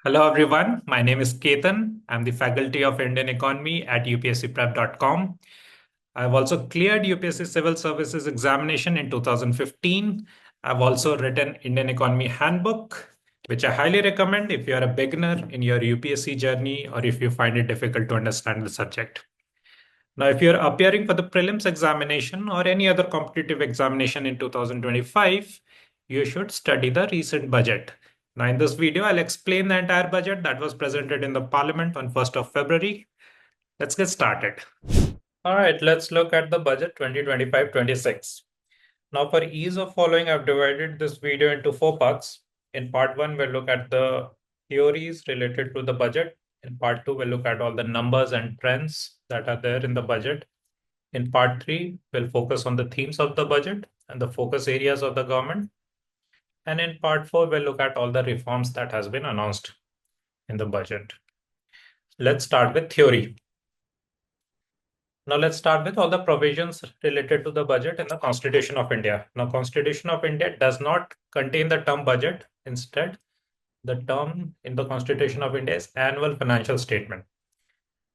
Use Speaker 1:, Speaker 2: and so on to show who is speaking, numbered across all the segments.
Speaker 1: Hello everyone, my name is Ketan. I'm the faculty of Indian Economy at UPSCprep.com. I've also cleared UPSC Civil Services Examination in 2015. I've also written Indian Economy Handbook, which I highly recommend if you're a beginner in your UPSC journey or if you find it difficult to understand the subject. Now, if you're appearing for the prelims examination or any other competitive examination in 2025, you should study the recent budget. Now, in this video, I'll explain the entire budget that was presented in the Parliament on 1st of February. Let's get started. All right, let's look at the budget 2025-26. Now, for ease of following, I've divided this video into four parts. In part one, we'll look at the theories related to the budget. In part two, we'll look at all the numbers and trends that are there in the budget. In part three, we'll focus on the themes of the budget and the focus areas of the government. And in part four, we'll look at all the reforms that has been announced in the budget. Let's start with theory. Now let's start with all the provisions related to the budget in the Constitution of India. Now, Constitution of India does not contain the term budget. Instead, the term in the Constitution of India is annual financial statement.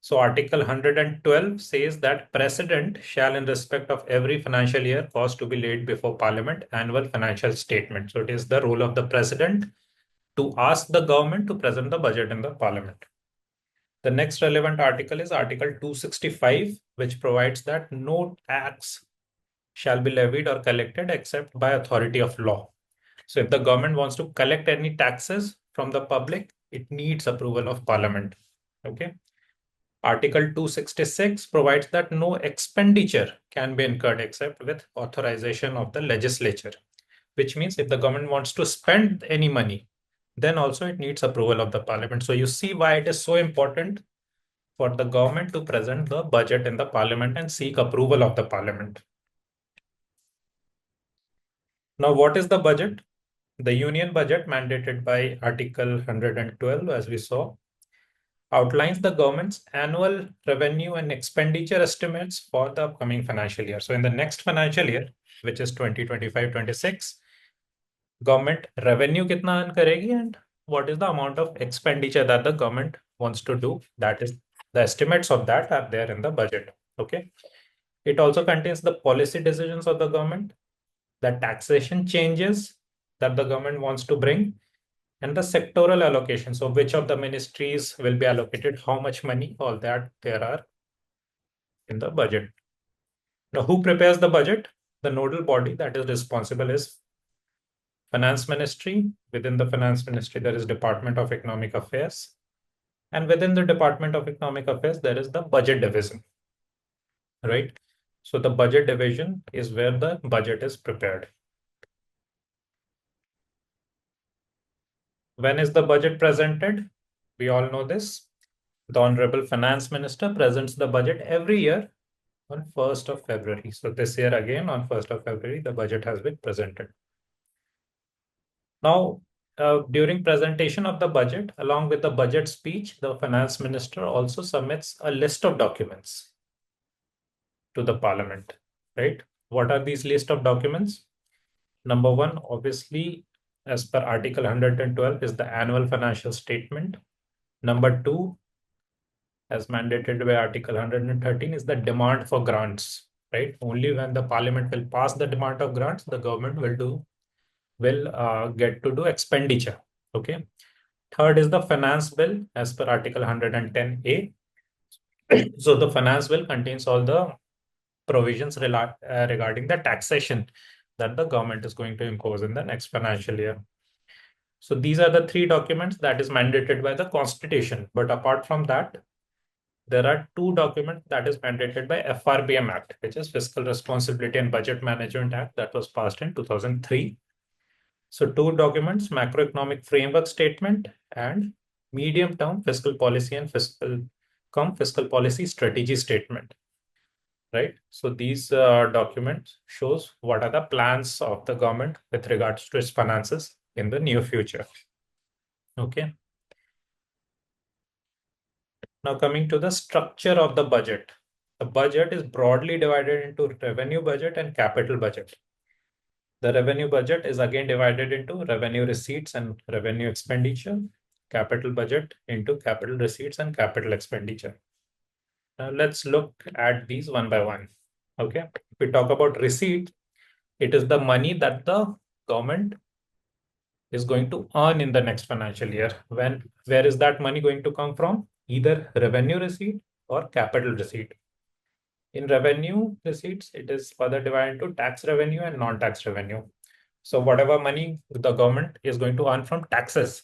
Speaker 1: So Article 112 says that President shall in respect of every financial year cause to be laid before Parliament annual financial statement. So it is the role of the President to ask the government to present the budget in the Parliament. The next relevant article is Article 265, which provides that no tax shall be levied or collected except by authority of law. So if the government wants to collect any taxes from the public, it needs approval of Parliament. Okay. Article 266 provides that no expenditure can be incurred except with authorization of the legislature, which means if the government wants to spend any money, then also it needs approval of the Parliament. So you see why it is so important for the government to present the budget in the Parliament and seek approval of the Parliament. Now, what is the budget? The Union budget mandated by Article 112, as we saw, outlines the government's annual revenue and expenditure estimates for the upcoming financial year. So in the next financial year, which is 2025-26, government revenue kitna earn karegi and what is the amount of expenditure that the government wants to do. That is, the estimates of that are there in the budget. Okay. It also contains the policy decisions of the government, the taxation changes that the government wants to bring, and the sectoral allocation. So which of the ministries will be allocated how much money, all that there are in the budget. Now, who prepares the budget? The nodal body that is responsible is Finance Ministry. Within the Finance Ministry, there is Department of Economic Affairs. And within the Department of Economic Affairs, there is the Budget Division, right? So the Budget Division is where the budget is prepared. When is the budget presented? We all know this. The Honorable Finance Minister presents the budget every year on 1st of February. So this year again on 1st of February, the budget has been presented. Now, during presentation of the budget, along with the budget speech, the Finance Minister also submits a list of documents to the Parliament, right? What are these list of documents? Number one, obviously, as per Article 112 is the annual financial statement. Number two, as mandated by Article 113 is the demand for grants, right? Only when the Parliament will pass the demand of grants, the government will get to do expenditure. Okay. Third is the finance bill as per Article 110A. So the finance bill contains all the provisions regarding the taxation that the government is going to impose in the next financial year. So these are the three documents that is mandated by the Constitution. But apart from that, there are two documents that is mandated by FRBM Act, which is Fiscal Responsibility and Budget Management Act that was passed in 2003. So two documents, Macroeconomic Framework Statement and Medium-Term Fiscal Policy and Fiscal Policy Strategy Statement, right? So these documents shows what are the plans of the government with regards to its finances in the near future. Okay. Now coming to the structure of the budget. The budget is broadly divided into revenue budget and capital budget. The revenue budget is again divided into revenue receipts and revenue expenditure. capital budget into capital receipts and capital expenditure. Now let's look at these one by one. Okay, if we talk about receipt, it is the money that the government is going to earn in the next financial year. Where is that money going to come from? Either revenue receipt or capital receipt. In revenue receipts, it is further divided into tax revenue and non-tax revenue. So whatever money the government is going to earn from taxes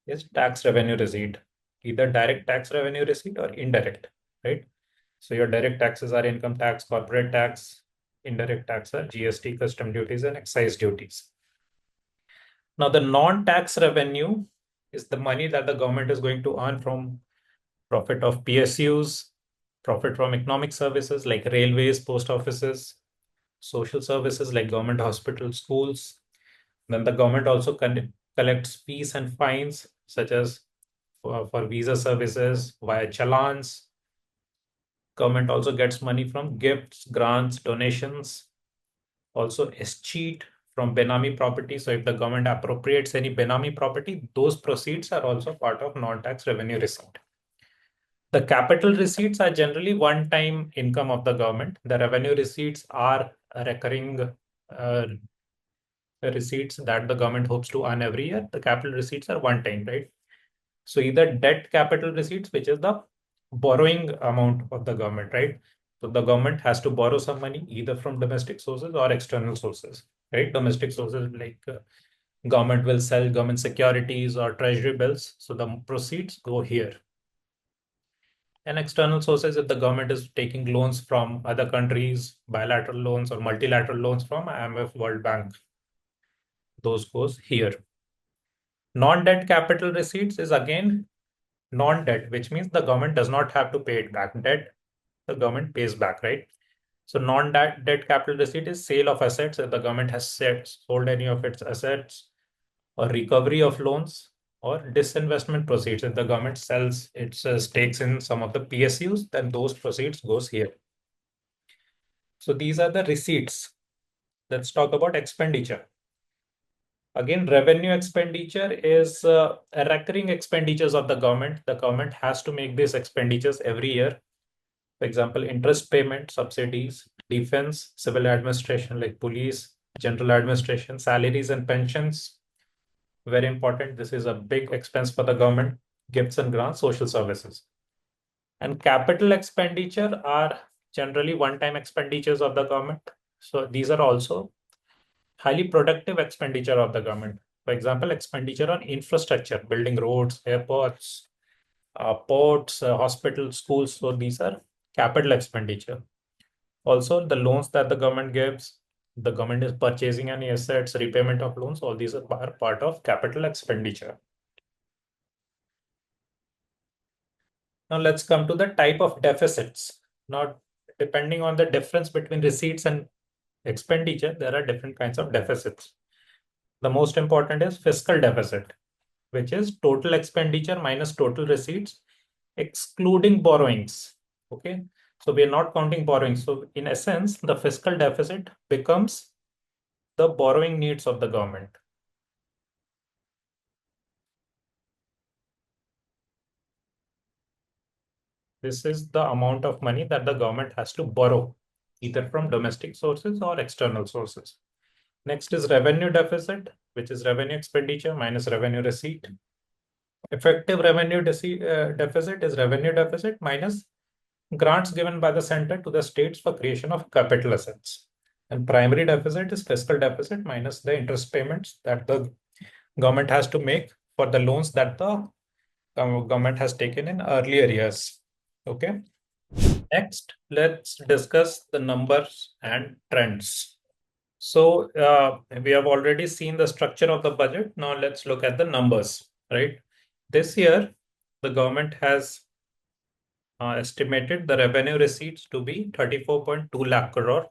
Speaker 1: is tax revenue receipt, either direct tax revenue receipt or indirect, right? So your direct taxes are income tax, corporate tax, indirect tax are GST, custom duties, and excise duties. Now, the non-tax revenue is the money that the government is going to earn from profit of PSUs, profit from economic services like railways, post offices, social services like government hospitals, schools. Then the government also collects fees and fines such as for visa services via challans. Government also gets money from gifts, grants, donations, also escheat from Benami property. So if the government appropriates any Benami property, those proceeds are also part of non-tax revenue receipt. The capital receipts are generally one-time income of the government. The revenue receipts are recurring receipts that the government hopes to earn every year. The capital receipts are one-time, right? So either debt capital receipts, which is the borrowing amount of the government, right? So the government has to borrow some money either from domestic sources or external sources, right? Domestic sources like government will sell government securities or treasury bills. So the proceeds go here. And external sources, if the government is taking loans from other countries, bilateral loans or multilateral loans from IMF, World Bank, those goes here. Non-debt capital receipts is again non-debt, which means the government does not have to pay it back. Debt, the government pays back, right? So non-debt capital receipt is sale of assets. If the government has sold any of its assets, or recovery of loans, or disinvestment proceeds. If the government sells its stakes in some of the PSUs, then those proceeds goes here. So these are the receipts. Let's talk about expenditure. Again, revenue expenditure is recurring expenditures of the government. The government has to make these expenditures every year. For example, interest payment, subsidies, defense, civil administration like police, general administration, salaries and pensions. Very important. This is a big expense for the government. Gifts and grants, social services. And capital expenditure are generally one-time expenditures of the government. So these are also highly productive expenditure of the government. For example, expenditure on infrastructure, building roads, airports, ports, hospitals, schools. So these are capital expenditure. Also, the loans that the government gives, the government is purchasing any assets, repayment of loans, all these are part of capital expenditure. Now let's come to the type of deficits. Now, depending on the difference between receipts and expenditure, there are different kinds of deficits. The most important is fiscal deficit, which is total expenditure minus total receipts, excluding borrowings. Okay, so we are not counting borrowings. So in essence, the fiscal deficit becomes the borrowing needs of the government. This is the amount of money that the government has to borrow, either from domestic sources or external sources. Next is revenue deficit, which is revenue expenditure minus revenue receipt. Effective revenue deficit is revenue deficit minus grants given by the center to the states for creation of capital assets. And primary deficit is fiscal deficit minus the interest payments that the government has to make for the loans that the government has taken in earlier years. Okay. Next, let's discuss the numbers and trends. So we have already seen the structure of the budget. Now let's look at the numbers, right? This year, the government has estimated the revenue receipts to be 34.2 lakh crore.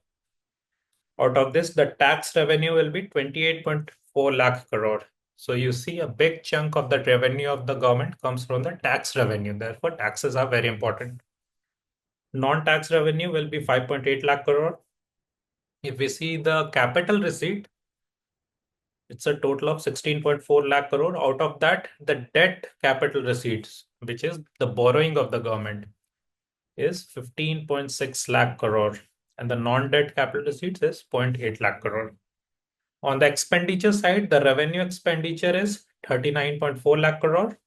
Speaker 1: Out of this, the tax revenue will be 28.4 lakh crore. So you see a big chunk of the revenue of the government comes from the tax revenue. Therefore, taxes are very important. Non-tax revenue will be 5.8 lakh crore. If we see the capital receipt, It's a total of 16.4 lakh crore. Out of that, the debt capital receipts, which is the borrowing of the government, is 15.6 lakh crore. And the non-debt capital receipts is 0.8 lakh crore. On the expenditure side, the revenue expenditure is 39.4 lakh crore.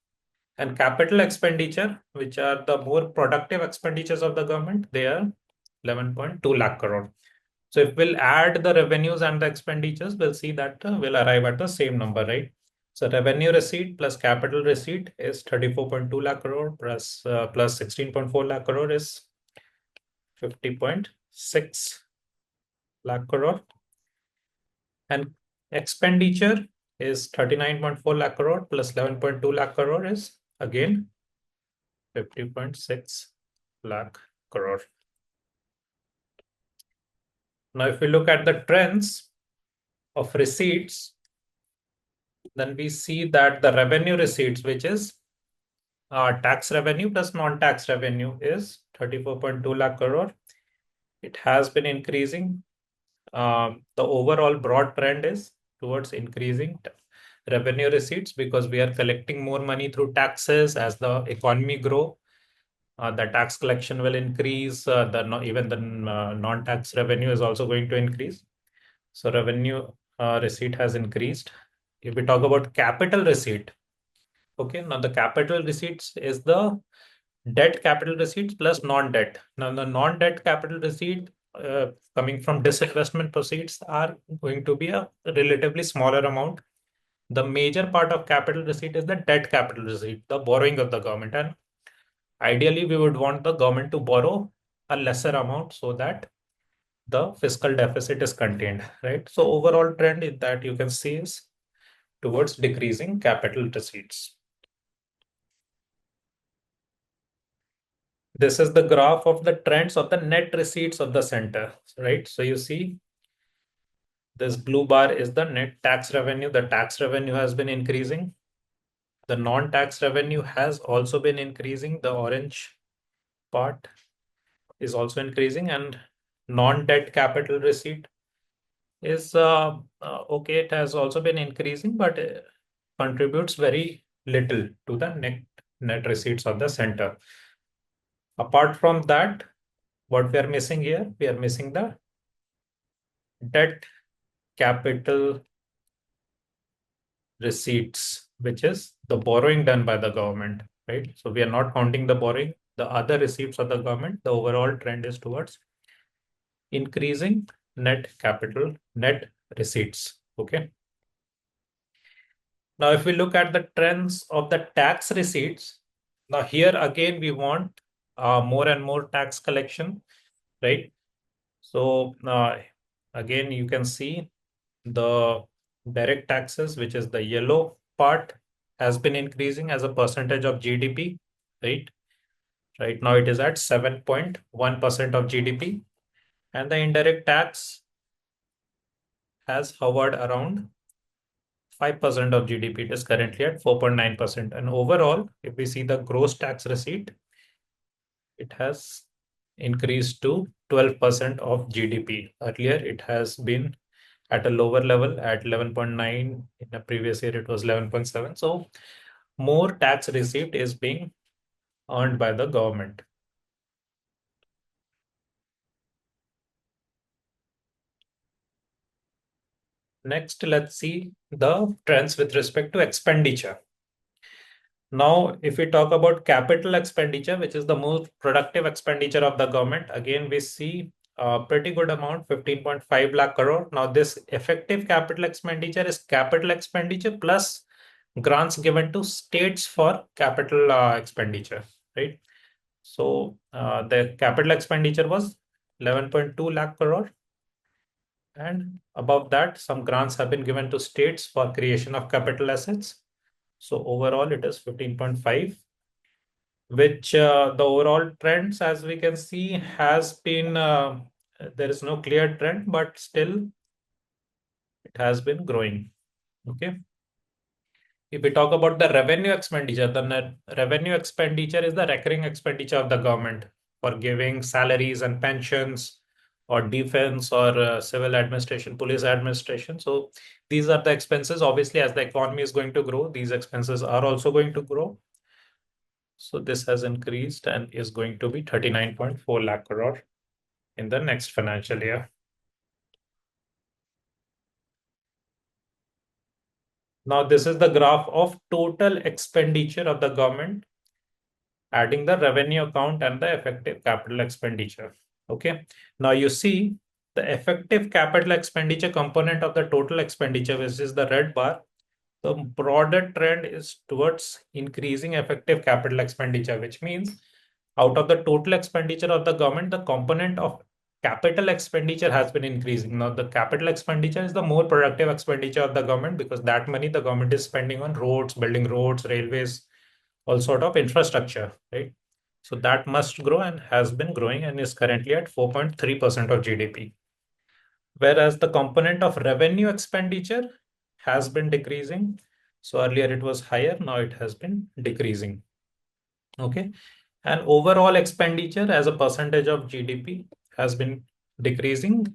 Speaker 1: And capital expenditure, which are the more productive expenditures of the government, they are 11.2 lakh crore. So if we'll add the revenues and the expenditures, we'll see that we'll arrive at the same number, right? So revenue receipt plus capital receipt is 34.2 lakh crore plus 16.4 lakh crore is 50.6 lakh crore. And expenditure is 39.4 lakh crore plus 11.2 lakh crore is again 50.6 lakh crore. Now, if we look at the trends of receipts, then we see that the revenue receipts, which is tax revenue plus non-tax revenue, is 34.2 lakh crore. It has been increasing. The overall broad trend is towards increasing revenue receipts because we are collecting more money through taxes as the economy grow. The tax collection will increase. Even the non-tax revenue is also going to increase. So revenue receipt has increased. If we talk about capital receipt, okay, now the capital receipts is the debt capital receipts plus non-debt. Now the non-debt capital receipt coming from disinvestment proceeds are going to be a relatively smaller amount. The major part of capital receipt is the debt capital receipt, the borrowing of the government. And ideally, we would want the government to borrow a lesser amount so that the fiscal deficit is contained, right? So overall trend is that you can see is towards decreasing capital receipts. This is the graph of the trends of the net receipts of the center, right? So you see this blue bar is the net tax revenue. The tax revenue has been increasing. The non-tax revenue has also been increasing. The orange part is also increasing, and non-debt capital receipt is okay. It has also been increasing, but contributes very little to the net receipts of the center. Apart from that, what we are missing here, we are missing the debt capital receipts, which is the borrowing done by the government, right? So we are not counting the borrowing, the other receipts of the government. The overall trend is towards increasing net receipts. Okay. Now, if we look at the trends of the tax receipts, now here again we want more and more tax collection, right? So again, you can see the direct taxes, which is the yellow part, has been increasing as a percentage of GDP, right? Right now it is at 7.1% of GDP, and the indirect tax has hovered around 5% of GDP. It is currently at 4.9%. And overall, if we see the gross tax receipt, it has increased to 12% of GDP. Earlier, it has been at a lower level at 11.9. In the previous year, it was 11.7. So more tax receipt is being earned by the government. Next, let's see the trends with respect to expenditure. Now, if we talk about capital expenditure, which is the most productive expenditure of the government, again, we see a pretty good amount, 15.5 lakh crore. Now, this effective capital expenditure is capital expenditure plus grants given to states for capital expenditure, right? So the capital expenditure was 11.2 lakh crore. And above that, some grants have been given to states for creation of capital assets. So overall, it is 15.5, which the overall trends, as we can see, has been, there is no clear trend, but still it has been growing. Okay. If we talk about the revenue expenditure, the net revenue expenditure is the recurring expenditure of the government for giving salaries and pensions or defense or civil administration, police administration. So These are the expenses. Obviously, as the economy is going to grow, these expenses are also going to grow. So this has increased and is going to be 39.4 lakh crore in the next financial year. Now, this is the graph of total expenditure of the government, adding the revenue account and the effective capital expenditure. Okay. Now you see the effective capital expenditure component of the total expenditure, which is the red bar. The broader trend is towards increasing effective capital expenditure, which means out of the total expenditure of the government, the component of capital expenditure has been increasing. Now, the capital expenditure is the more productive expenditure of the government because that money the government is spending on roads, building roads, railways, all sort of infrastructure, right? So that must grow and has been growing and is currently at 4.3% of GDP. Whereas the component of revenue expenditure has been decreasing. So earlier it was higher, now it has been decreasing. Okay. And overall expenditure as a percentage of GDP has been decreasing,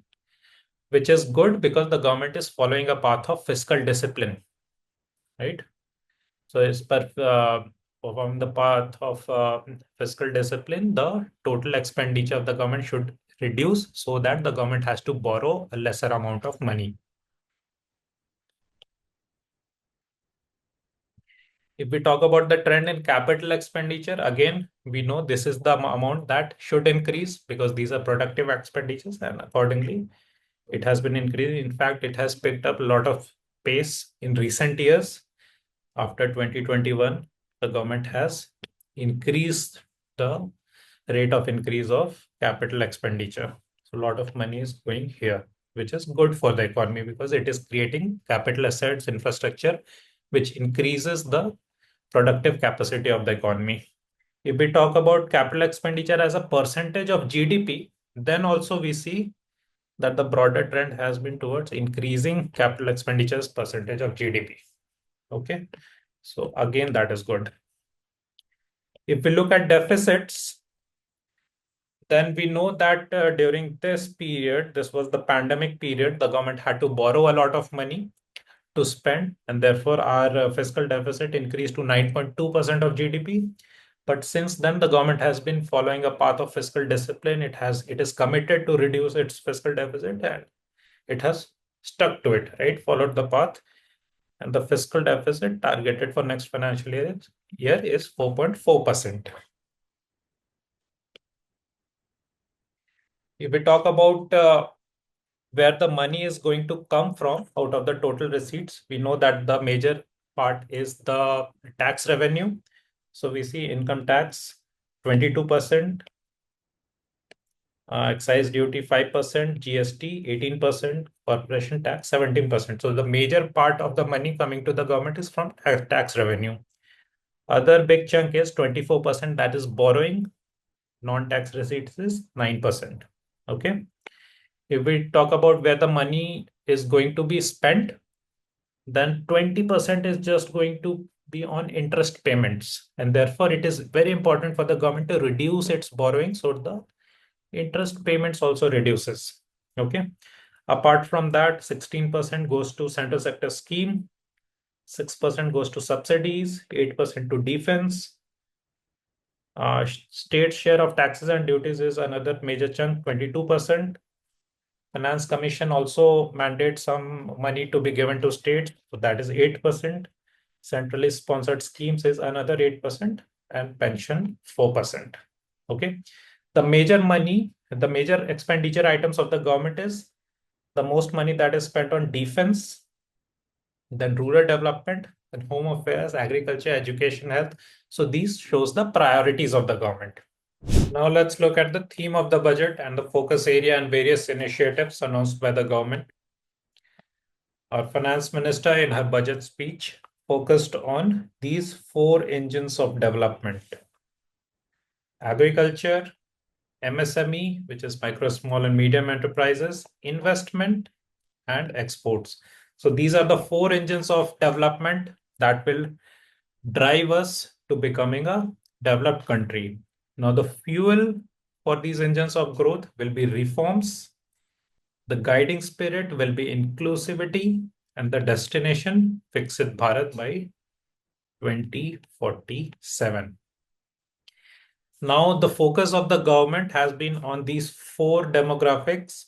Speaker 1: which is good because the government is following a path of fiscal discipline, right? So as per from the path of fiscal discipline, the total expenditure of the government should reduce so that the government has to borrow a lesser amount of money. If we talk about the trend in capital expenditure, again, we know this is the amount that should increase because these are productive expenditures and accordingly, it has been increasing. In fact, it has picked up a lot of pace in recent years. After 2021, the government has increased the rate of increase of capital expenditure. So a lot of money is going here, which is good for the economy because it is creating capital assets, infrastructure, which increases the productive capacity of the economy. If we talk about capital expenditure as a percentage of GDP, then also we see that the broader trend has been towards increasing capital expenditures percentage of GDP. Okay. So again, that is good. If we look at deficits, then we know that during this period, this was the pandemic period, the government had to borrow a lot of money to spend, and therefore our fiscal deficit increased to 9.2% of GDP. But since then, the government has been following a path of fiscal discipline. It is committed to reduce its fiscal deficit, and it has stuck to it, right? Followed the path, and the fiscal deficit targeted for next financial year is 4.4%. If we talk about where the money is going to come from out of the total receipts, we know that the major part is the tax revenue. So we see income tax 22%, excise duty 5%, GST 18%, corporation tax 17%. So the major part of the money coming to the government is from tax revenue. Other big chunk is 24%, that is borrowing. Non-tax receipts is 9%. Okay. If we talk about where the money is going to be spent, then 20% is just going to be on interest payments. And therefore, it is very important for the government to reduce its borrowing so the interest payments also reduces. Okay. Apart from that, 16% goes to central sector scheme, 6% goes to subsidies, 8% to defense. State share of taxes and duties is another major chunk, 22%. Finance Commission also mandates some money to be given to states, so that is 8%. Centrally sponsored schemes is another 8%, and pension 4%. Okay. The major money, the major expenditure items of the government is the most money that is spent on defense, then rural development, and home affairs, agriculture, education, health. So these shows the priorities of the government. Now let's look at the theme of the budget and the focus area and various initiatives announced by the government. Our finance minister in her budget speech focused on these four engines of development: agriculture, MSME, which is micro, small and medium enterprises, investment, and exports. So these are the four engines of development that will drive us to becoming a developed country. Now, the fuel for these engines of growth will be reforms. The guiding spirit will be inclusivity. and the destination Viksit Bharat by 2047. Now, the focus of the government has been on these four demographics: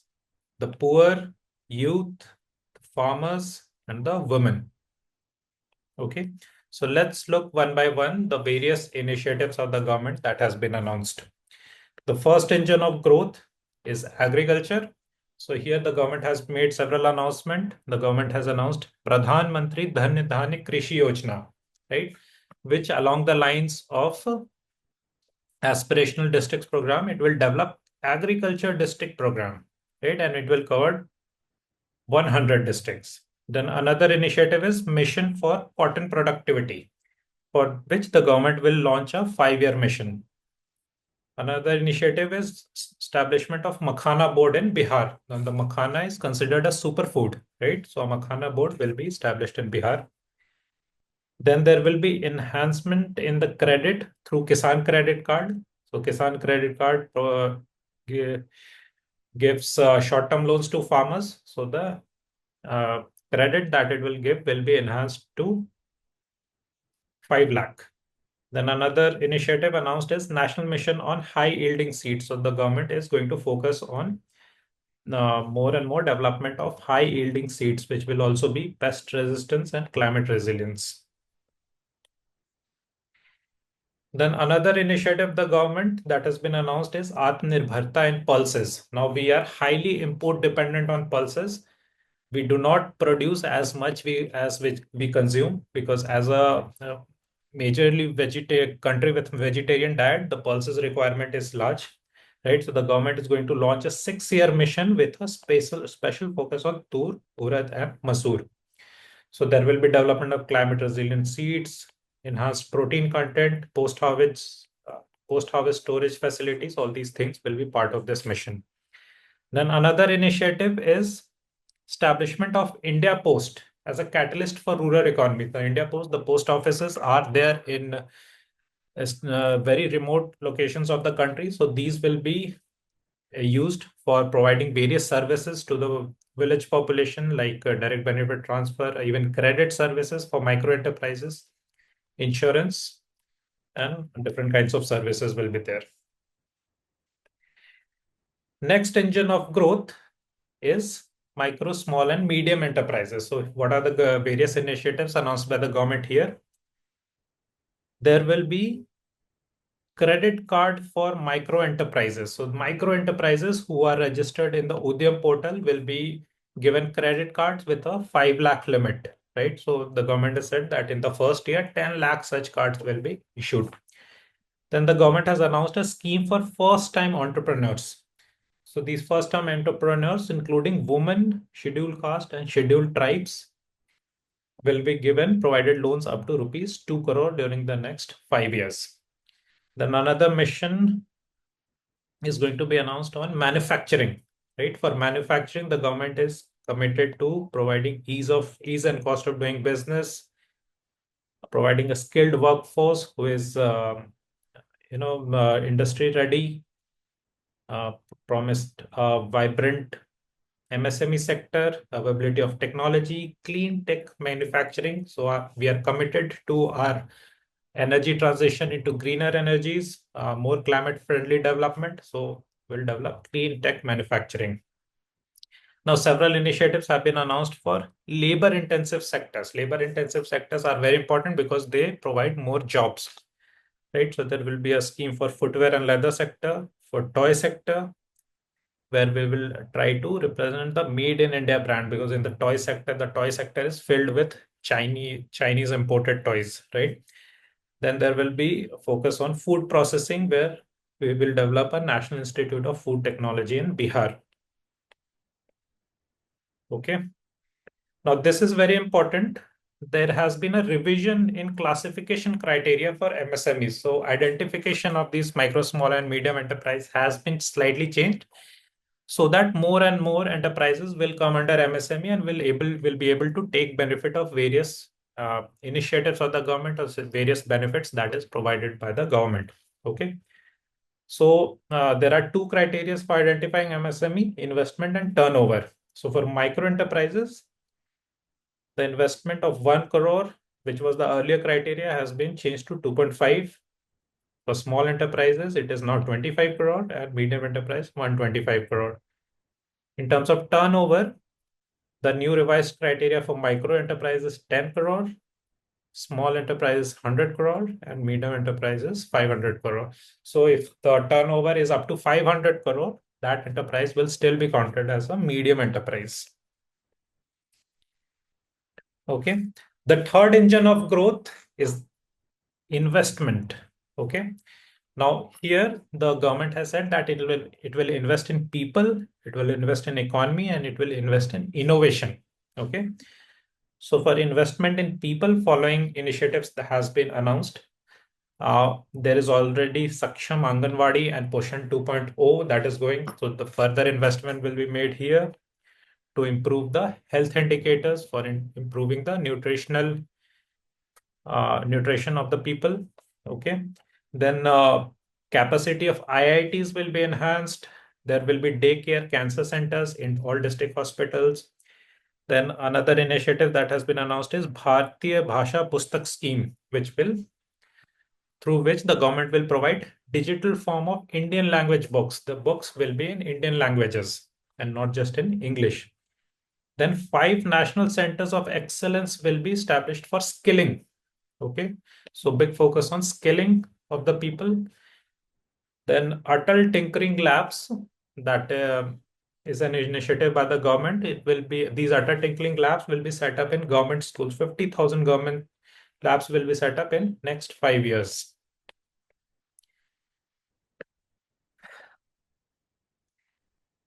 Speaker 1: the poor, youth, the farmers, and the women. Okay, so let's look one by one the various initiatives of the government that has been announced. The first engine of growth is agriculture. So here the government has made several announcements. The government has announced Pradhan Mantri Dhan Dhanya Krishi Yojana, right? Which along the lines of aspirational districts program, it will develop agriculture district program, right? And it will cover 100 districts. Then another initiative is Mission for Cotton Productivity, for which the government will launch a 5-year mission. Another initiative is establishment of Makhana board in Bihar. Now the Makhana is considered a superfood, right? So a Makhana board will be established in Bihar. Then there will be enhancement in the credit through Kisan credit card. So Kisan credit card gives short-term loans to farmers. So the credit that it will give will be enhanced to 5 lakh. Then another initiative announced is National Mission on High Yielding Seeds. So the government is going to focus on more and more development of high yielding seeds, which will also be pest resistance and climate resilience. Then another initiative the government that has been announced is Atmanirbharta in pulses. Now we are highly import dependent on pulses. We do not produce as much as we consume, because as a majorly vegetarian country with vegetarian diet, the pulses requirement is large, right? So the government is going to launch a 6-year mission with a special focus on tur, urad, and masoor. So there will be development of climate resilient seeds, enhanced protein content, post-harvest storage facilities. All these things will be part of this mission. Then another initiative is establishment of India Post as a catalyst for rural economy. The India Post, the post offices are there in very remote locations of the country. So these will be used for providing various services to the village population, like direct benefit transfer, even credit services for micro enterprises, insurance, and different kinds of services will be there. Next engine of growth is micro, small, and medium enterprises. So what are the various initiatives announced by the government here? There will be credit card for micro enterprises. So micro enterprises who are registered in the Udyam portal will be given credit cards with a 5 lakh limit, right? So the government has said that in the first year, 10 lakh such cards will be issued. Then the government has announced a scheme for first-time entrepreneurs. So these first-time entrepreneurs, including women, scheduled caste, and scheduled tribes, will be given provided loans up to rupees 2 crore during the next 5 years. Then another mission is going to be announced on manufacturing, right? For manufacturing, the government is committed to providing ease and cost of doing business, providing a skilled workforce who is, industry ready, promised a vibrant MSME sector, availability of technology, clean tech manufacturing. So we are committed to our energy transition into greener energies, more climate friendly development. So we'll develop clean tech manufacturing. Now, several initiatives have been announced for labor intensive sectors. Labor intensive sectors are very important because they provide more jobs, right? So there will be a scheme for footwear and leather sector, for toy sector, where we will try to represent the made in India brand, because in the toy sector is filled with Chinese imported toys, right? Then there will be a focus on food processing, where we will develop a National Institute of Food Technology in Bihar. Okay. Now this is very important. There has been a revision in classification criteria for MSMEs. So identification of these micro, small, and medium enterprise has been slightly changed, so that more and more enterprises will come under MSME and will be able to take benefit of various initiatives of the government, or various benefits that is provided by the government. Okay. So there are two criteria for identifying MSME: investment and turnover. So for micro enterprises, The investment of 1 crore, which was the earlier criteria, has been changed to 2.5. For small enterprises, it is now 25 crore, and medium enterprise 125 crore. In terms of turnover, the new revised criteria for micro enterprise is 10 crore, small enterprise 100 crore, and medium enterprises 500 crore. So if the turnover is up to 500 crore, that enterprise will still be counted as a medium enterprise. Okay. The third engine of growth is investment. Okay. Now here the government has said that it will invest in people, it will invest in economy, and it will invest in innovation. Okay. So for investment in people, following initiatives that has been announced. There is already Saksham Anganwadi and Poshan 2.0 that is going. So the further investment will be made here to improve the health indicators for improving the nutrition of the people. Okay. Then capacity of IITs will be enhanced. There will be daycare cancer centers in all district hospitals. Then another initiative that has been announced is Bharatiya Bhasha Pustak Scheme, through which the government will provide digital form of Indian language books. The books will be in Indian languages and not just in English. Then 5 national centers of excellence will be established for skilling. Okay, so big focus on skilling of the people. Then Atal Tinkering Labs, that is an initiative by the government. It will be, these Atal Tinkering Labs will be set up in government schools. 50,000 government labs will be set up in next 5 years.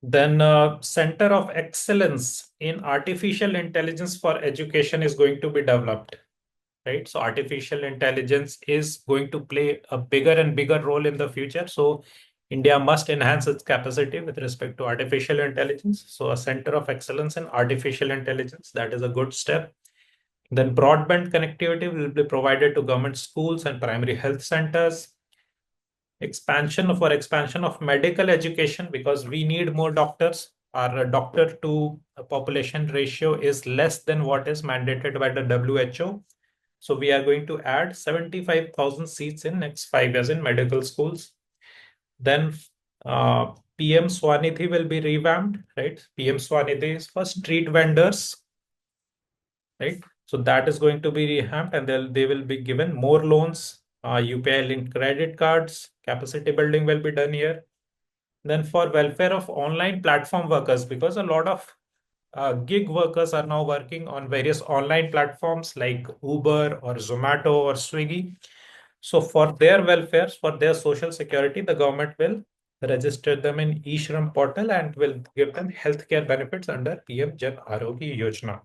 Speaker 1: Then Center of Excellence in Artificial Intelligence for Education is going to be developed, right? So artificial intelligence is going to play a bigger and bigger role in the future. So India must enhance its capacity with respect to artificial intelligence. So a Center of Excellence in Artificial Intelligence, that is a good step. Then broadband connectivity will be provided to government schools and primary health centers. Expansion of medical education, because we need more doctors. Our doctor to population ratio is less than what is mandated by the WHO. So we are going to add 75,000 seats in next 5 years in medical schools. Then PM Swanidhi will be revamped, right? PM Swanidhi is for street vendors, right? So that is going to be revamped, and they will be given more loans, UPI linked credit cards, capacity building will be done here. Then for welfare of online platform workers, because a lot of gig workers are now working on various online platforms like Uber or Zomato or Swiggy. So for their welfare, for their social security, the government will register them in eShram portal and will give them healthcare benefits under PM Jan Arogya Yojana.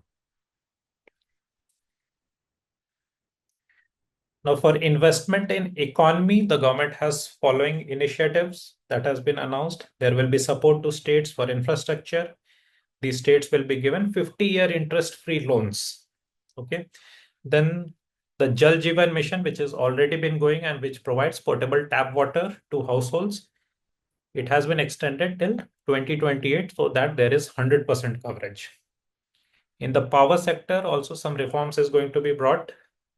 Speaker 1: Now, for investment in economy, the government has following initiatives that has been announced. There will be support to states for infrastructure. These states will be given 50-year interest-free loans. Okay. Then the Jal Jeevan Mission, which has already been going and which provides potable tap water to households, it has been extended till 2028 so that there is 100% coverage. In the power sector, also some reforms is going to be brought.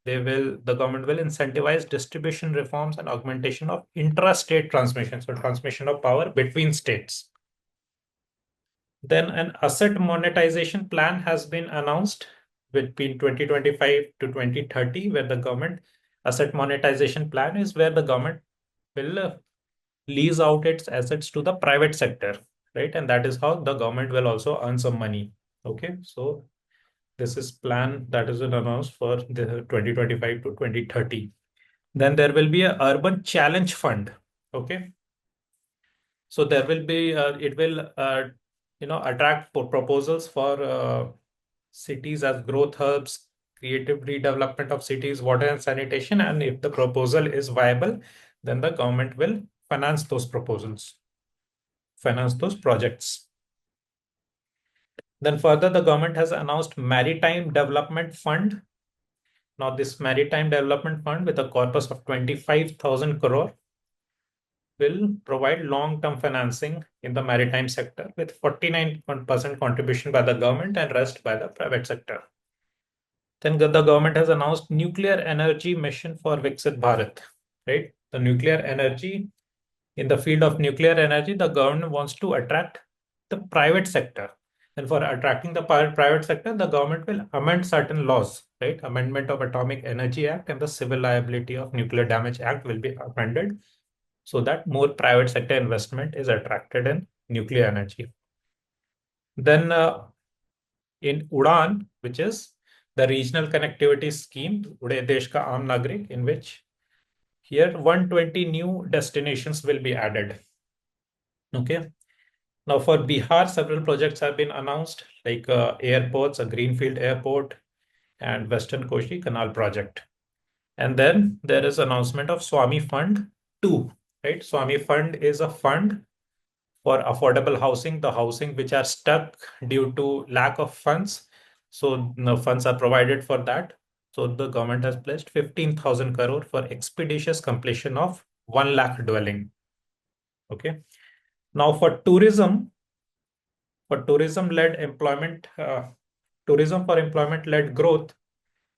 Speaker 1: The government will incentivize distribution reforms and augmentation of intra-state transmission, so transmission of power between states. Then an asset monetization plan has been announced between 2025 to 2030, where the government asset monetization plan is where the government will lease out its assets to the private sector, right? And that is how the government will also earn some money. Okay, so this is plan that is announced for the 2025 to 2030. Then there will be a urban challenge fund. Okay, so there will be it will attract proposals for cities as growth hubs, creative redevelopment of cities, water and sanitation. And if the proposal is viable, then the government will finance those proposals, finance those projects. Then further, the government has announced Maritime Development Fund. Now, this Maritime Development Fund with a corpus of 25,000 crore will provide long-term financing in the maritime sector with 49% contribution by the government and rest by the private sector. Then the government has announced nuclear energy mission for Viksit Bharat, right? The nuclear energy, in the field of nuclear energy, the government wants to attract the private sector. And for attracting the private sector, the government will amend certain laws, right? Amendment of Atomic Energy Act and the Civil Liability of Nuclear Damage Act will be amended so that more private sector investment is attracted in nuclear energy. Then in UDAN, which is the regional connectivity scheme, Ude Desh Ka Aam Nagrik, in which here 120 new destinations will be added. Okay. Now for Bihar, several projects have been announced, like airports, a greenfield airport, and Western Koshi Canal project. And then there is announcement of Swami Fund 2, right? Swami Fund is a fund for affordable housing, the housing which are stuck due to lack of funds. So the funds are provided for that. So the government has pledged 15,000 crore for expeditious completion of 1 lakh dwelling. Okay. Now for tourism-led employment, tourism for employment-led growth,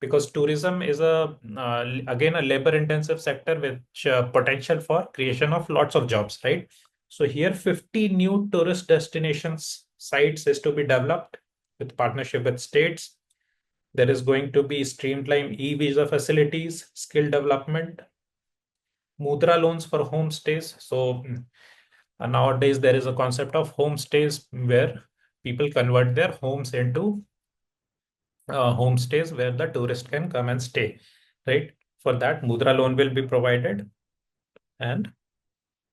Speaker 1: because tourism is again a labor-intensive sector with potential for creation of lots of jobs, right? So here 50 new tourist destinations sites is to be developed with partnership with states. There is going to be streamlined e-visa facilities, skill development, mudra loans for homestays. So nowadays there is a concept of homestays where people convert their homes into homestays where the tourist can come and stay, right? For that, mudra loan will be provided, and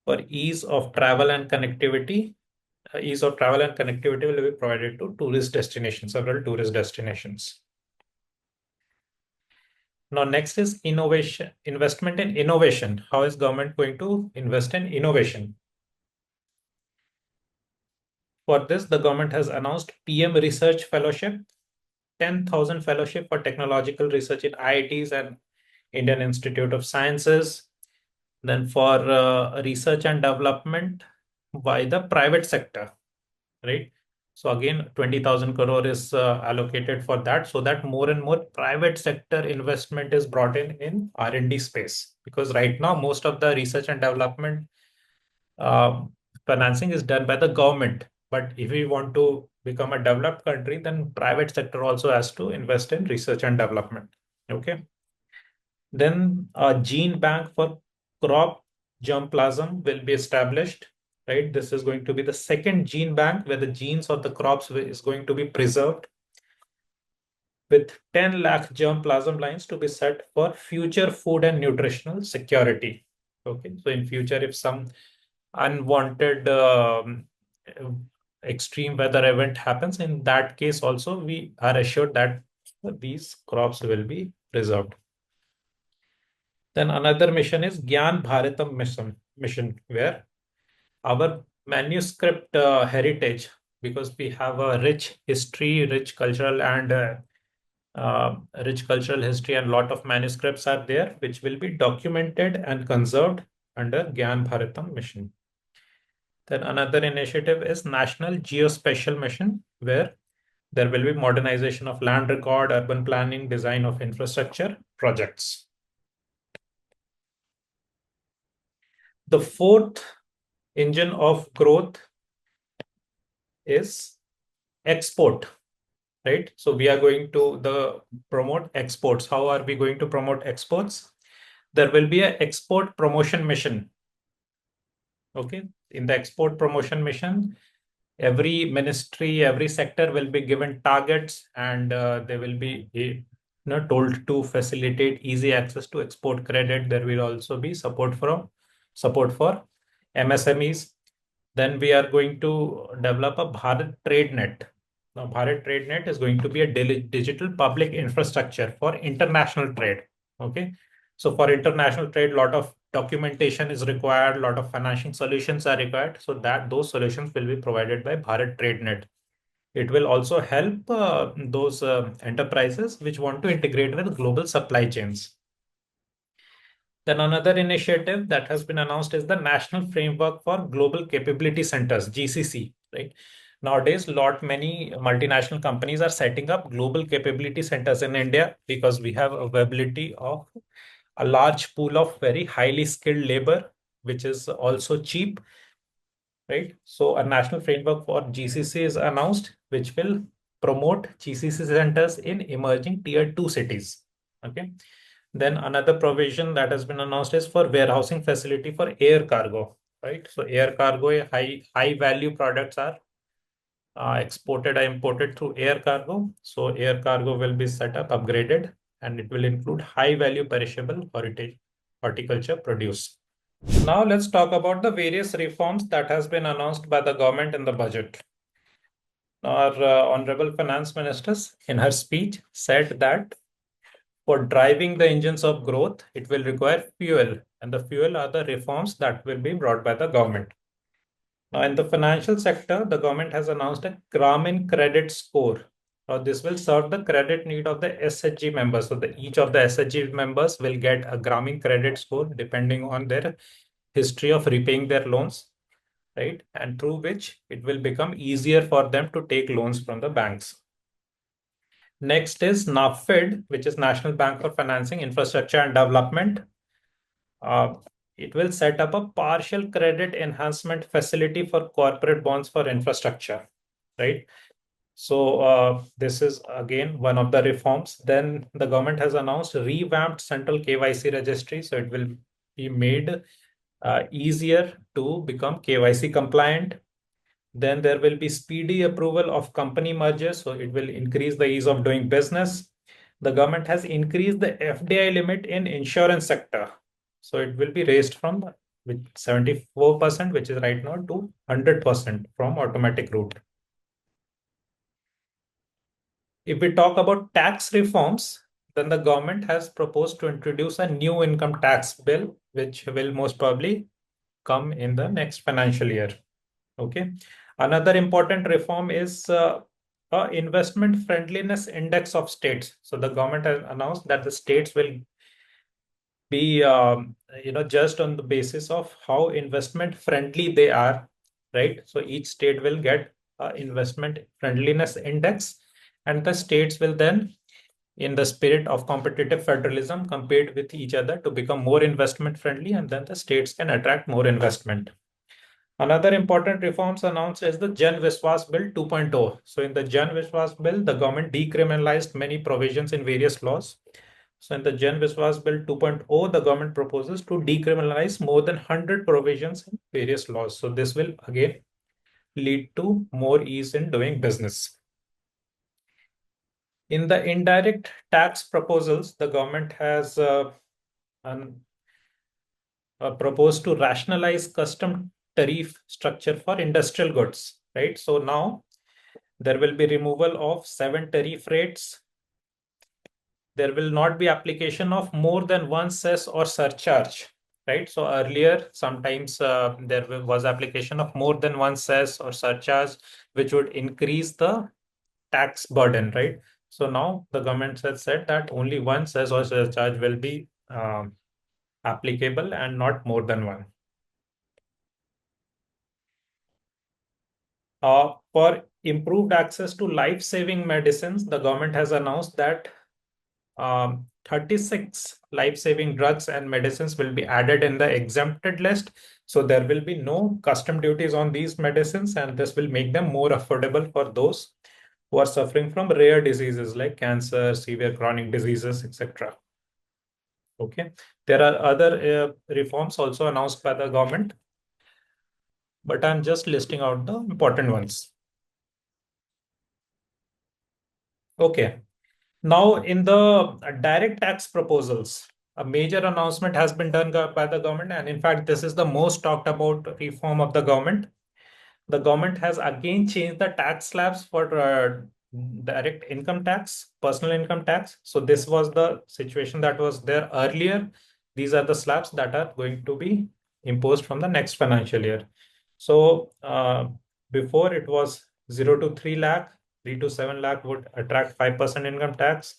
Speaker 1: for ease of travel and connectivity will be provided to tourist destinations, several tourist destinations. Now, next is innovation, investment in innovation. How is government going to invest in innovation? For this, the government has announced PM Research Fellowship, 10,000 fellowship for technological research in IITs and Indian Institute of Sciences. Then for research and development by the private sector, right? So again, 20,000 crore is allocated for that, so that more and more private sector investment is brought in R&D space. Because right now, most of the research and development uh, financing is done by the government. But if we want to become a developed country, then private sector also has to invest in research and development. Okay. Then a gene bank for crop germplasm will be established, right? This is going to be the second gene bank where the genes of the crops is going to be preserved, with 10 lakh germplasm lines to be set for future food and nutritional security. Okay, so in future, if some unwanted extreme weather event happens, in that case also we are assured that these crops will be preserved. Then another mission is Gyan Bharatam mission, where our manuscript heritage, because we have a rich history, rich cultural history, and lot of manuscripts are there, which will be documented and conserved under Gyan Bharatam mission. Then another initiative is National Geospatial Mission, where there will be modernization of land record, urban planning, design of infrastructure projects. The fourth engine of growth is export, right? So we are going to promote exports. How are we going to promote exports? There will be an export promotion mission. Okay, in the export promotion mission, every ministry, every sector will be given targets, and they will be told to facilitate easy access to export credit. There will also be support for MSMEs. Then we are going to develop a Bharat Trade Net. Now, Bharat Trade Net is going to be a digital public infrastructure for international trade. Okay, so for international trade, lot of documentation is required, lot of financing solutions are required. So that those solutions will be provided by Bharat Trade Net. It will also help those enterprises which want to integrate with global supply chains. Then another initiative that has been announced is the National Framework for Global Capability Centers, GCC, right? Nowadays, many multinational companies are setting up global capability centers in India because we have availability of a large pool of very highly skilled labor, which is also cheap, right? So a national framework for GCC is announced, which will promote GCC centers in emerging tier 2 cities. Okay. Then another provision that has been announced is for warehousing facility for air cargo, right? So air cargo, high value products are exported or imported through air cargo. So air cargo will be set up, upgraded, and it will include high value perishable horticulture produce. Now let's talk about the various reforms that has been announced by the government in the budget. Our Honorable Finance Minister in her speech said that for driving the engines of growth, it will require fuel, and the fuel are the reforms that will be brought by the government. Now, in the financial sector, the government has announced a Gramin credit score. This will serve the credit need of the SHG members. So each of the SHG members will get a Gramin credit score depending on their history of repaying their loans, right? And through which it will become easier for them to take loans from the banks. Next is NAFID, which is National Bank for Financing Infrastructure and Development. Uh, it will set up a partial credit enhancement facility for corporate bonds for infrastructure, right? So this is again one of the reforms. Then the government has announced revamped central KYC registry. So it will be made easier to become KYC compliant. Then there will be speedy approval of company mergers. So it will increase the ease of doing business. The government has increased the FDI limit in insurance sector. So it will be raised from with 74%, which is right now, to 100% from automatic route. If we talk about tax reforms, then the government has proposed to introduce a new income tax bill, which will most probably come in the next financial year. Okay. Another important reform is investment friendliness index of states. So the government has announced that the states will be judged on the basis of how investment friendly they are, right? So each state will get investment friendliness index, and the states will then, in the spirit of competitive federalism, compete with each other to become more investment friendly, and then the states can attract more investment. Another important reforms announced is the Jan Viswas Bill 2.0. So in the Jan Viswas Bill, the government decriminalized many provisions in various laws. So in the Jan Viswas Bill 2.0, the government proposes to decriminalize more than 100 provisions in various laws. So this will again lead to more ease in doing business. In the indirect tax proposals, the government has proposed to rationalize custom tariff structure for industrial goods, right? So now there will be removal of 7 tariff rates. There will not be application of more than one cess or surcharge, right? So earlier, sometimes there was application of more than one cess or surcharge, which would increase the tax burden, right? So now the government has said that only one cess or surcharge will be applicable and not more than one. For improved access to life-saving medicines, the government has announced that 36 life-saving drugs and medicines will be added in the exempted list. So there will be no custom duties on these medicines, and this will make them more affordable for those who are suffering from rare diseases like cancer, severe chronic diseases, etc. Okay. There are other reforms also announced by the government, but I'm just listing out the important ones. Okay. Now, in the direct tax proposals, a major announcement has been done by the government. And in fact, this is the most talked about reform of the government. The government has again changed the tax slabs for direct income tax, personal income tax. So this was the situation that was there earlier. These are the slabs that are going to be imposed from the next financial year. So before it was 0 to 3 lakh, 3 to 7 lakh would attract 5% income tax,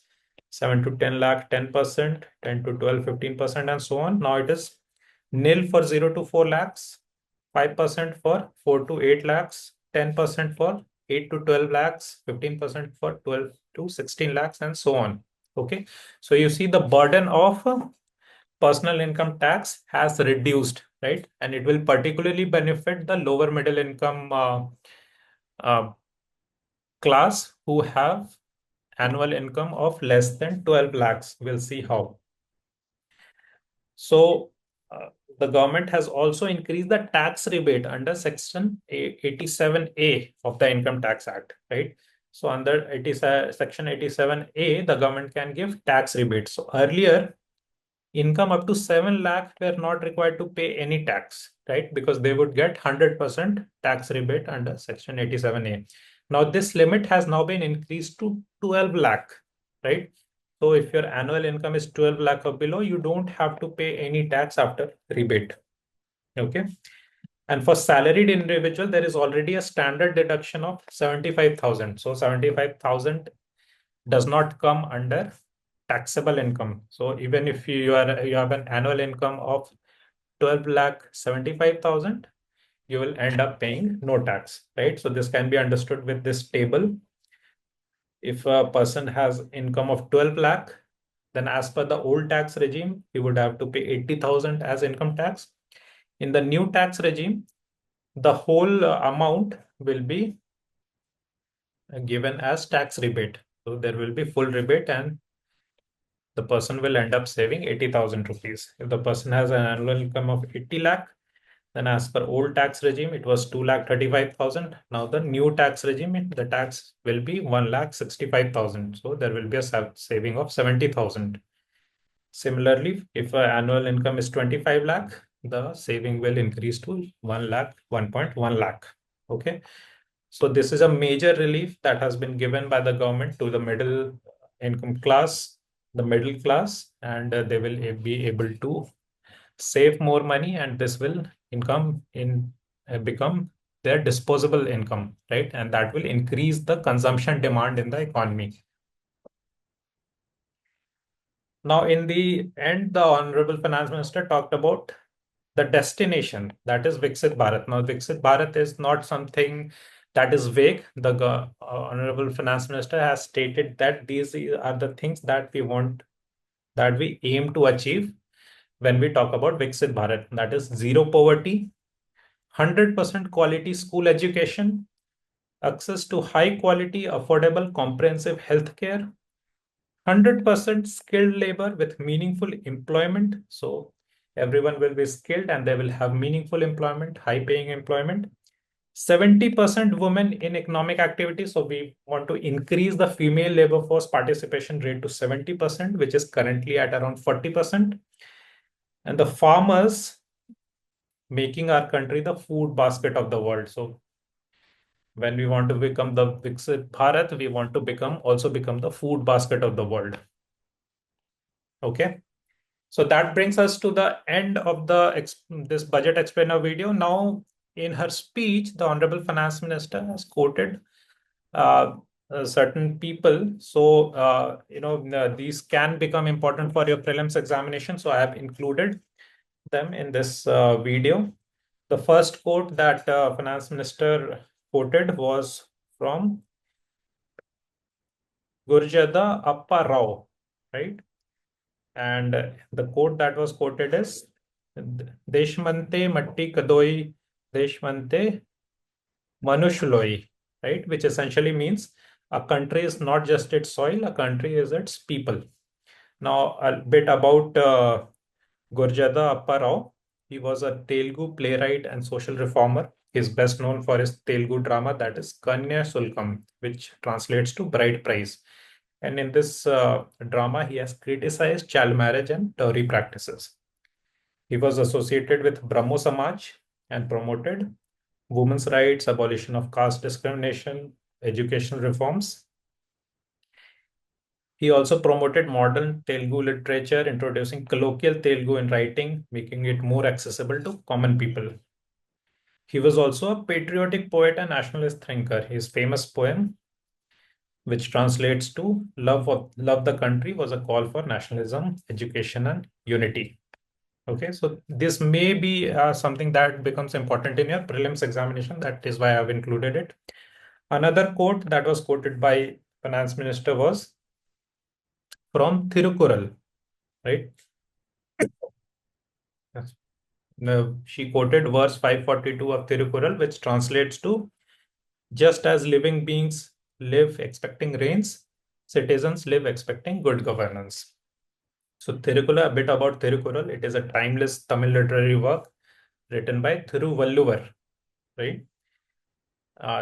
Speaker 1: 7 to 10 lakh, 10%, 10 to 12, 15%, and so on. Now it is nil for 0 to 4 lakhs, 5% for 4 to 8 lakhs, 10% for 8 to 12 lakhs, 15% for 12 to 16 lakhs, and so on. Okay, so you see the burden of personal income tax has reduced, right? And it will particularly benefit the lower middle income uh, class who have annual income of less than 12 lakhs. We'll see how. So the government has also increased the tax rebate under Section 87A of the Income Tax Act, right? So under Section 87A, the government can give tax rebates. So earlier, income up to 7 lakh were not required to pay any tax, right? Because they would get 100% tax rebate under Section 87A. Now this limit has now been increased to 12 lakh, right? So if your annual income is 12 lakh or below, you don't have to pay any tax after rebate. Okay. And for salaried individual, there is already a standard deduction of 75,000. So 75,000 does not come under taxable income. So even if you have an annual income of 12 lakh 75,000, you will end up paying no tax, right? So this can be understood with this table. If a person has income of 12 lakh, then as per the old tax regime, he would have to pay 80,000 as income tax. In the new tax regime, the whole amount will be given as tax rebate. So there will be full rebate and the person will end up saving 80,000 rupees. If the person has an annual income of 80 lakh, then as per old tax regime, it was 2 lakh 35,000. Now the new tax regime, the tax will be 1 lakh 65,000. So there will be a saving of 70,000. Similarly, if an annual income is 25 lakh, the saving will increase to 1 lakh, 1.1 lakh. Okay. So this is a major relief that has been given by the government to the middle income class, the middle class, and they will be able to save more money, and this will become their disposable income, right? And that will increase the consumption demand in the economy. Now, in the end, the Honorable Finance Minister talked about the destination, that is Viksit Bharat. Now, Viksit Bharat is not something that is vague. The Honorable Finance Minister has stated that these are the things that we want, that we aim to achieve when we talk about Viksit Bharat. That is zero poverty, 100% quality school education, access to high quality, affordable, comprehensive healthcare, 100% skilled labor with meaningful employment. So everyone will be skilled and they will have meaningful employment, high paying employment. 70% women in economic activity. So we want to increase the female labor force participation rate to 70%, which is currently at around 40%. And the farmers making our country the food basket of the world. So when we want to become the Viksit Bharat, we want to also become the food basket of the world. Okay. So that brings us to the end of this budget explainer video. Now, in her speech, the Honorable Finance Minister has quoted uh, certain people. So, these can become important for your prelims examination. So I have included them in this video. The first quote that Finance Minister quoted was from Gurjada Appa Rao, right? And the quote that was quoted is Deshmante Matti Kadoi Deshmante Manushloi, right? Which essentially means a country is not just its soil, a country is its people. Now, a bit about Gurjada Appa Rao. He was a Telugu playwright and social reformer. He is best known for his Telugu drama that is Kanya Sulkam, which translates to Bride Price. And in this drama, he has criticized child marriage and dowry practices. He was associated with Brahmo Samaj and promoted women's rights, abolition of caste discrimination, educational reforms. He also promoted modern Telugu literature, introducing colloquial Telugu in writing, making it more accessible to common people. He was also a patriotic poet and nationalist thinker. His famous poem, which translates to love the country, was a call for nationalism, education, and unity. Okay, so this may be something that becomes important in your prelims examination. That is why I've included it. Another quote that was quoted by finance minister was from Thirukural, right? Yes. No, she quoted verse 542 of Thirukural, which translates to just as living beings live expecting rains, citizens live expecting good governance. So Thirukural, a bit about Thirukural. It is a timeless Tamil literary work written by Thiruvalluvar, right?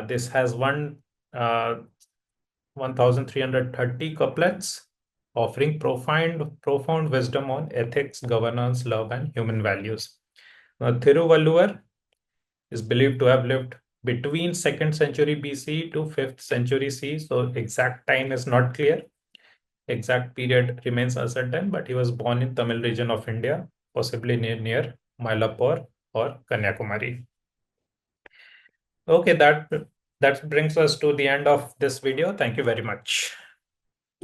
Speaker 1: This has 1,330 couplets offering profound wisdom on ethics, governance, love, and human values. Now, Thiruvalluvar is believed to have lived between 2nd century BC to 5th century CE. So exact time is not clear. Exact period remains uncertain, but he was born in Tamil region of India, possibly near Mylapore or Kanyakumari. Okay, that brings us to the end of this video. Thank you very much.